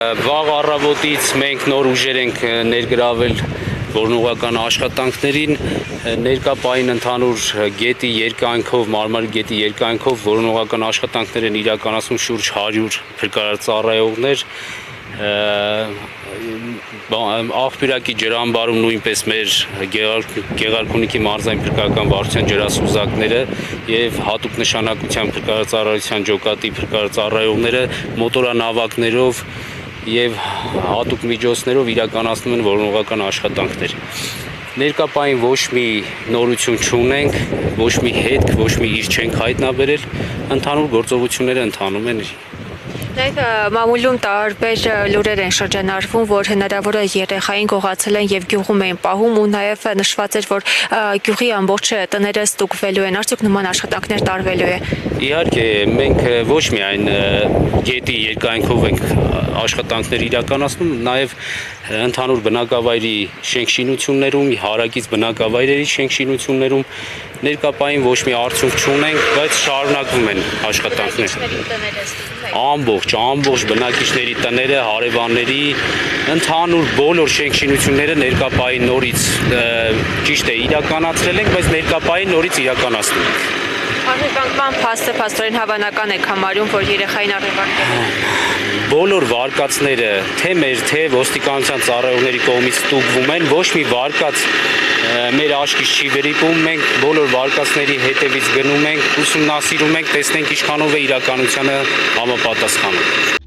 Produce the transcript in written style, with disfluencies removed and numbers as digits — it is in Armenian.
Վաղ առավոտից մենք նոր ուժեր ենք ներգրավել որոնողական աշխատանքներին, ներկապային ընդհանուր գետի երկայնքով, Մարմարի գետի երկայնքով որոնողական աշխատանքներ են իրականացում շուրջ 100 փրկարարծառայողներ, Աղբյուրակի ջրամբարում նույնպես մեր Գեղարքունիքի մարզային փրկարարական վարչության ջրասուզակները եւ հատուկ նշանակության փրկարարծառայության ջոկատի փրկարարծառայողները մոտորանավակներով եւ հատուկ միջոցներով իրականացնում են որոնողական աշխատանքներ։ Ներկապային ոչ մի նորություն չունենք, ոչ մի հետք, ոչ մի իր չենք հայտնաբերել, ընդհանուր գործողությունները ընթանում են։ Նաև մամուլում տարբեր լուրեր են շրջանառվում, որ հնարավոր է երեխային գողացել են եւ գյուղում էին պահում ու նաև նշված էր, որ գյուղի ամբողջ տները ստուգվելու են, արդյոք նման աշխատանքներ տարվելու է։ Իհարկե, մենք ոչ միայն գետի երկայնքով ենք աշխատանքներ իրականացնում, նաև ընդհանուր բնակավայրի շենքշինություններում, հարակից բնակավայրերի շենքշինություններում ներկապային ոչ մի արդյունք չունենք, բայց շարունակվում են աշխատանքները։ Ամբողջ բնակիչների տները, հարևանների, ընդհանուր բոլոր շենքշինությունները ներկապային նորից ճիշտ է իրականացրել ենք, բայց ներկապային նորից իրականացնում ենք։ Առևանգման փաստը փաստորեն հավանական եք համարում, որ երեխային առևանգել։ Բոլոր վարկածները, թե մեր, թե ոստիկանության ծառայողների կողմից ստուգվում են, ոչ մի վարկած մեր աչքից չի վերիպում, մենք բոլոր վարկածների հետևից գնում ենք, ուսումնասիրում ենք, տեսնենք ինչքանով է իրականությանը համապատասխանում։